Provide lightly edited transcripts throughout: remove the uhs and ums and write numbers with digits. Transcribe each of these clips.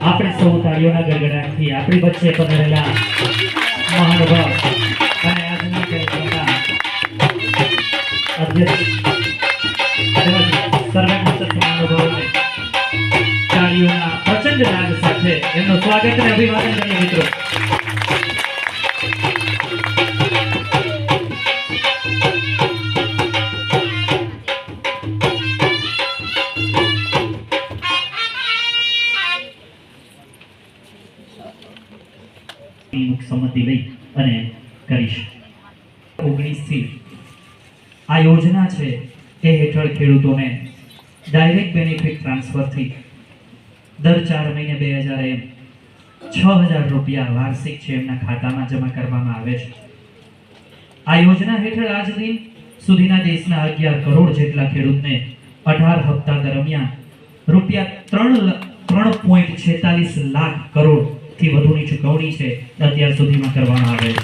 આપણે સૌ તાળીઓના ગડગડાટથી આપણી વચ્ચે પધારેલા મહાનુભાવ અને આજના કાર્યક્રમના અધ્યક્ષ તેમજ સર્વે મસ્તક મહાનુભાવોને તાળીઓના પ્રચંડ નાદ સાથે એમનું સ્વાગત અને અભિવાદન કરીએ મિત્રો. સંમતિ લઈ અને કરીશ. 19 થી આ યોજના છે એ હેઠળ ખેડૂતોને ડાયરેક્ટ બેનિફિટ ટ્રાન્સફરથી દર 4 મહિને 2000 એમ 6000 રૂપિયા વાર્ષિક છે એમના ખાતામાં જમા કરવામાં આવે છે. આ યોજના હેઠળ આજ દિન સુધીના દેશના 11 કરોડ જેટલા ખેડૂતને 18 હપ્તા દરમિયાન રૂપિયા 3.46 લાખ કરોડ થી વધુની ચૂકવણી છે અત્યાર સુધીમાં કરવામાં આવે છે.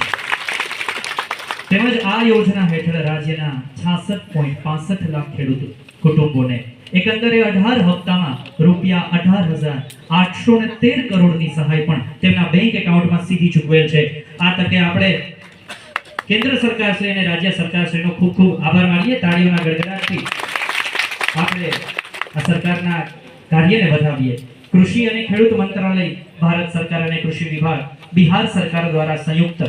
તેમજ આ યોજના હેઠળ રાજ્યના 66.65 લાખ ખેડૂત કુટુંબોને એકંદરે 18 હપ્તામાં રૂપિયા 18,813 કરોડની સહાય પણ તેમના બેંક એકાઉન્ટમાં સીધી ચૂકવેલ છે. આ તકે આપણે કેન્દ્ર સરકાર શ્રી અને રાજ્ય સરકાર શ્રીનો ખૂબ ખૂબ આભાર માનીએ. તાળીઓના ગડગડાટથી આપણે આ સરકારના કાર્યને વધાવીએ. કૃષિ અને ખેડૂત મંત્રાલય, ભારત સરકાર અને કૃષિ વિભાગ, બિહાર સરકાર દ્વારા સંયુક્ત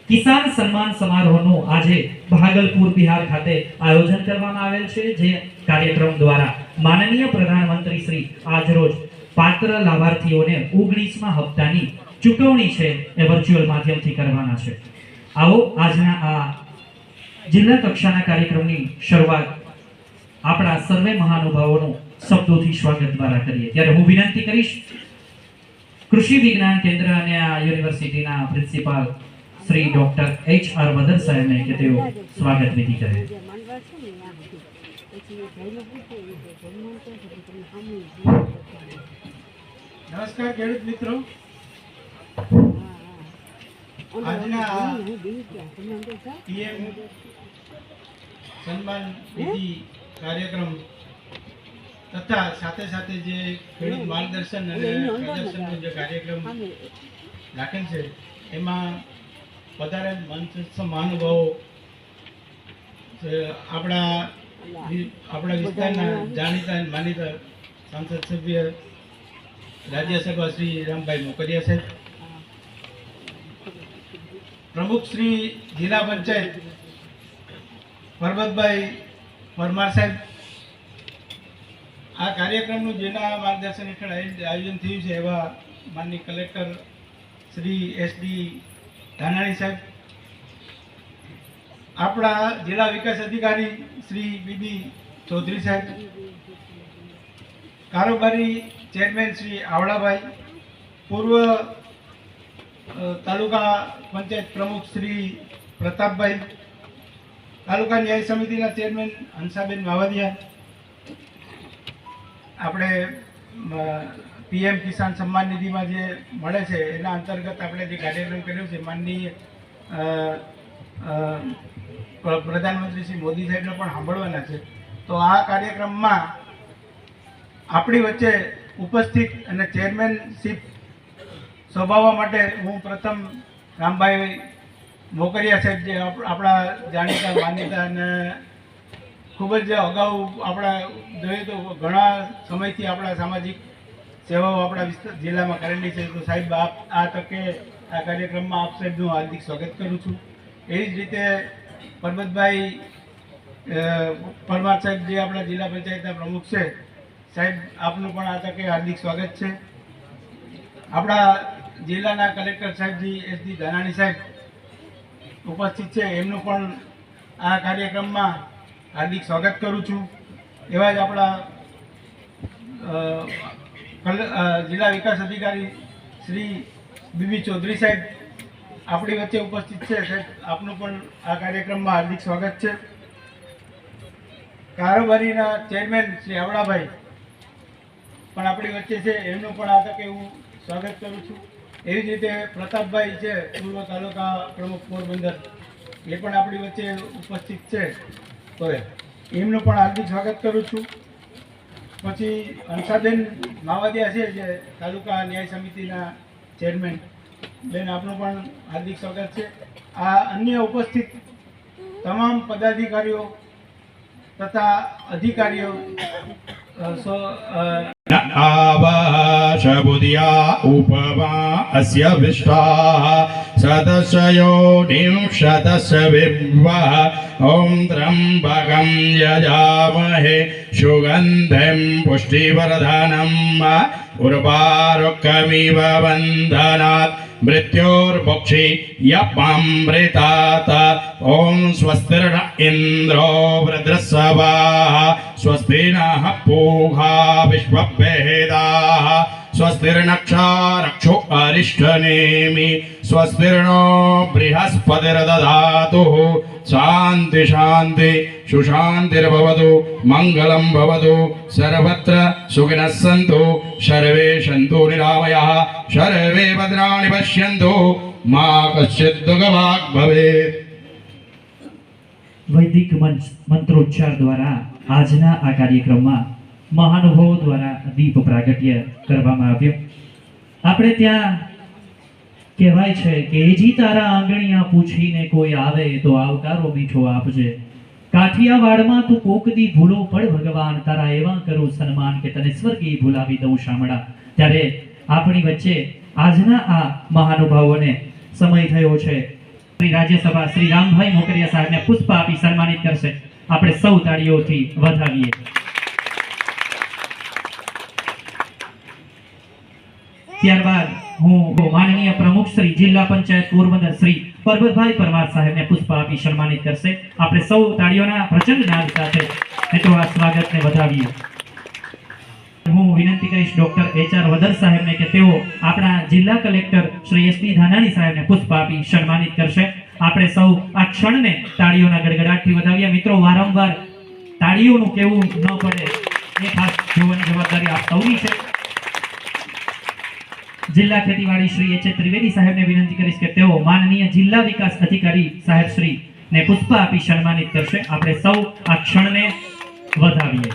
કિસાન સન્માન સમારોહનું આજે ભાગલપુર બિહાર ખાતે આયોજન કરવામાં આવેલ છે. જે કાર્યક્રમ દ્વારા માનનીય પ્રધાનમંત્રી શ્રી આજરોજ પાત્ર લાભાર્થીઓને 19મા હપ્તાની ચૂકવણી છે એ વર્ચ્યુઅલ માધ્યમથી કરવાના છે. આવો આજના આ જિલ્લા કક્ષાના કાર્યક્રમની શરૂઆત આપણા સર્વે મહાનુભાવોનું શબ્દોથી સ્વાગત દ્વારા કરીએ. ત્યારે હું વિનંતી કરીશ કૃષિ વિજ્ઞાન કેન્દ્ર અને આ યુનિવર્સિટીના પ્રિન્સિપાલ શ્રી ડોક્ટર HR વદર સાહેબને કે તેઓ સ્વાગત વિધિ કરે. નમસ્કાર ખેડૂત મિત્રો. આજના PM સન્માન વિધિ કાર્યક્રમ તથા સાથે સાથે જે ખેડૂત માર્ગદર્શન અને પ્રદર્શનનો જે કાર્યક્રમ રાખેલ છે એમાં વધારે મંચસ્થ મહાનુભાવો આપણા વિસ્તારના જાણીતા અને માનીતા સાંસદ સભ્ય રાજ્યસભા શ્રી રામભાઈ મોકરિયા સાહેબ, પ્રમુખ શ્રી જિલ્લા પંચાયત પરબતભાઈ પરમાર સાહેબ, આ કાર્યક્રમનું જેના માર્ગદર્શન હેઠળ આયોજન થયું છે એવા માનનીય કલેક્ટર શ્રી SD ધાનાણી સાહેબ, આપણા જિલ્લા વિકાસ અધિકારી શ્રી BB ચૌધરી સાહેબ, કારોબારી ચેરમેન શ્રી આવડાભાઈ, પૂર્વ તાલુકા પંચાયત પ્રમુખ શ્રી પ્રતાપભાઈ, તાલુકા ન્યાય સમિતિના ચેરમેન હંસાબેન માવદિયા, આપણે PM કિસાન સન્માન નિધિમાં જે મળે છે એના અંતર્ગત આપણે જે કાર્યક્રમ કર્યો છે માનનીય પ્રધાનમંત્રી શ્રી મોદી સાહેબને પણ સાંભળવાના છે. તો આ કાર્યક્રમમાં આપણી વચ્ચે ઉપસ્થિત અને ચેરમેનશીપ સ્વભાવવા માટે હું પ્રથમ રામભાઈ મોકરિયા સાહેબ, જે આપણા જાણીતા માન્યતા અને ખૂબ જ અગાઉ આપણા જોઈએ તો ઘણા સમયથી આપણા સામાજિક સેવાઓ આપણા જિલ્લામાં કરેલી છે. તો સાહેબ આ તકે આ કાર્યક્રમમાં આપ સાહેબનું હાર્દિક સ્વાગત કરું છું. એવી જ રીતે પરબતભાઈ પરમાર સાહેબ, જે આપણા જિલ્લા પંચાયતના પ્રમુખ છે, સાહેબ આપનું પણ આ તકે હાર્દિક સ્વાગત છે. આપણા જિલ્લાના કલેક્ટર સાહેબજી SD ધાનાણી સાહેબ ઉપસ્થિત છે, એમનું પણ આ કાર્યક્રમમાં હાર્દિક સ્વાગત કરું છું. એવા જ આપણા જિલ્લા વિકાસ અધિકારી શ્રી BB ચૌધરી સાહેબ આપણી વચ્ચે ઉપસ્થિત છે. સાહેબ આપનું પણ આ કાર્યક્રમમાં હાર્દિક સ્વાગત છે. કારોબારીના ચેરમેન શ્રી આવડાભાઈ પણ આપણી વચ્ચે છે, એમનું પણ આ તકે હું સ્વાગત કરું છું. એવી જ રીતે પ્રતાપભાઈ છે, પૂર્વ તાલુકા પ્રમુખ પોરબંદર, એ પણ આપણી વચ્ચે ઉપસ્થિત છે, તો એમનું પણ હાર્દિક સ્વાગત કરું છું. પછી હંસાબેન માવાદિયા છે જે તાલુકા ન્યાય સમિતિના ચેરમેન, બેન આપનું પણ હાર્દિક સ્વાગત છે. આ અન્ય ઉપસ્થિત તમામ પદાધિકારીઓ તથા અધિકારીઓ आवाशबुद्ध्या उपमा अस्य विष्टाः सदस्योनिं शतस्य विभ्वः ॐ त्र्यम्बकं यजामहे सुगन्धिं पुष्टिवर्धनम् उर्वारुकमिव बन्धनात् मृत्योर्भुक्षि यमृतात् ॐ स्वस्तिर्न इन्द्रो वृद्धस्वाः स्वस्ति नः पूषा विश्ववेदाः स्वस्तिर्नक्षारक्षो अरिष्टनेमि स्वस्तिर्नो बृहस्पतिर्दधातु शान्ति शान्ति सुशान्तिर्भवतु मङ्गलं भवतु सर्वत्र सुखिनः सन्तु सर्वे सन्तु निरामयाः सर्वे भद्राणि पश्यन्तु मा कश्चित् दुःखभाग् भवेत्. વૈદિક મંત્રોચ્ચાર દ્વારા આજના આ કાર્યક્રમમાં મહાનુભાવો દ્વારા દીપ પ્રાગટ્ય કરવામાં આવ્યું. આપણે ત્યાં કહેવાય છે કે એજી તારા આંગણિયા પૂછીને કોઈ આવે તો આવકારો મીઠો આપજે. કાઠિયાવાડમાં તું કોકદી ભૂલો પડ ભગવાન, તારા એવા કરું સન્માન કે તને સ્વર્ગી ભૂલાવી દઉં શામળા. ત્યારે આપણી વચ્ચે આજના આ મહાનુભાવોને સમય થયો છે. શ્રી રાજ્યસભા શ્રી રામભાઈ મોકરિયા સાહેબને પુષ્પ આપી સન્માનિત કરશે. આપણે સૌ તાળીઓથી વધાવીએ. ત્યારબાદ હું માનનીય પ્રમુખ શ્રી જિલ્લા પંચાયત પોરબંદર શ્રી પરબતભાઈ પરમાર સાહેબને પુષ્પ આપી સન્માનિત કરશે. આપણે સૌ તાળીઓના પ્રચંડ નાદ સાથે મિત્રો આ સ્વાગતને વધાવીએ. હું વિનંતી કરીશ ડોક્ટર HR વદર સાહેબને કે તેઓ આપણા જિલ્લા કલેક્ટર શ્રી SP ધાનાણી સાહેબને પુષ્પ આપી સન્માનિત કરશે. આપણે સૌ આ ક્ષણને તાળીઓના ગડગડાટથી વધાવીએ. મિત્રો, વારંવાર તાળીઓનું કહેવું ન પડે એ ખાસ જોવાની જવાબદારી આપ સૌની છે. જિલ્લા ખેતીવાડી શ્રી HA ત્રિવેદી સાહેબને વિનંતી કરીશ કે તેઓ માનનીય જિલ્લા વિકાસ અધિકારી સાહેબ શ્રી ને પુષ્પ આપી સન્માનિત કરશે. આપણે સૌ આ ક્ષણને વધાવીએ.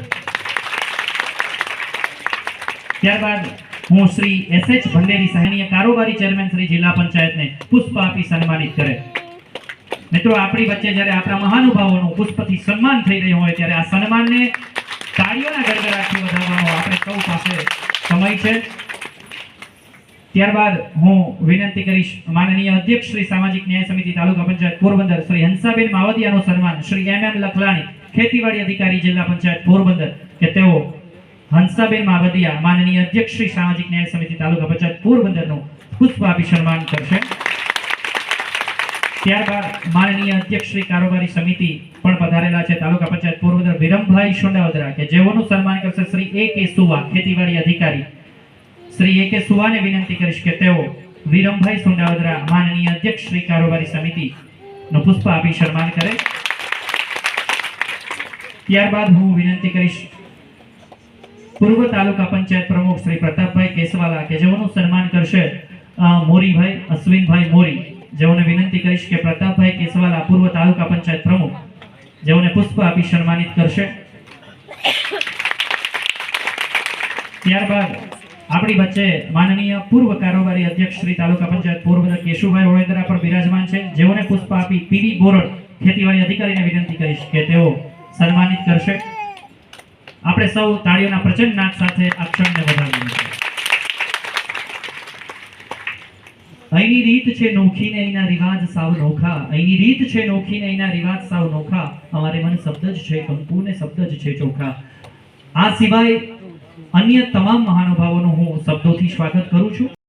ત્યારબાદ હું શ્રી SH ભંડેરી સાહેબની કારોબારી ચેરમેન શ્રી જિલ્લા પંચાયતને પુષ્પ આપી સન્માનિત કરે. મિત્રો, આપણી વચ્ચે જ્યારે આપણા મહાનુભાવોનું પુષ્પથી સન્માન થઈ રહ્યું હોય ત્યારે આ સન્માનને તાળીઓના ગડગડાટથી વધારવાનો આપણે સૌ પાસે સમય છે. ત્યારબાદ હું વિનંતી કરીશ માનનીય અધ્યક્ષ શ્રી સામાજિક ન્યાય સમિતિ તાલુકા પંચાયત પોરબંદર શ્રી હંસાબેન માવદિયાનું સન્માન શ્રી MM લખલાણી ખેતીવાડી અધિકારી જિલ્લા પંચાયત પોરબંદર કે તેઓ હંસાબેન માવદિયા માનનીય અધ્યક્ષ શ્રી સામાજિક ન્યાય સમિતિ તાલુકા પંચાયત પોરબંદરનું પુષ્પ આપી સન્માન કરશે. ત્યારબાદ માનનીય અધ્યક્ષ શ્રી કારોબારી સમિતિ પણ પધારેલા છે તાલુકા પંચાયત પોરબંદર વિરમભાઈ સોંડાવદરા કે જેઓનું સન્માન કરશે શ્રી AK સુવા ખેતીવાડી અધિકારી. શ્રી AK સુવાને વિનંતી કરીશ કે તેઓ વિરમભાઈ સોંડાવદરા માનનીય અધ્યક્ષ શ્રી કારોબારી સમિતિ નું પુષ્પ આપી સન્માન કરે. ત્યારબાદ હું વિનંતી કરીશ પૂર્વ તાલુકા પંચાયત પ્રમુખ શ્રી પ્રતાપભાઈ કેસવાલા કે જેઓનું સન્માન કરશે મોરીભાઈ અશ્વિનભાઈ મોરી. જેઓને વિનંતી કરીશ કે પ્રતાપભાઈ કેસવાલા પૂર્વ તાલુકા પંચાયત પ્રમુખ જેઓને પુષ્પ આપી સન્માનિત કરશે. ત્યારબાદ આપણી વચ્ચે માનનીય પૂર્વ કારોબારી અધ્યક્ષ શ્રી તાલુકા પંચાયત પોરબંદર કેશુભાઈ વડોદરા પણ બિરાજમાન છે, જેઓને પુષ્પ આપી PV બોરડ ખેતીવાડી અધિકારીને વિનંતી કરીશ કે તેઓ સન્માનિત કરશે. આપણે સૌ તાળીઓના પ્રચંડ નાદ સાથે આ ક્ષણને વધાવીએ. અહીંની રીત છે નોખી ને એના રિવાજ સાવ નોખા. અહીંની રીત છે નોખી ને એના રિવાજ સાવ નોખા. અમારે મન શબ્દ જ છે કંકુ ને શબ્દ જ છે ચોખા. આ સિવાય અન્ય તમામ મહાનુભાવોનું હું શબ્દોથી સ્વાગત કરું છું.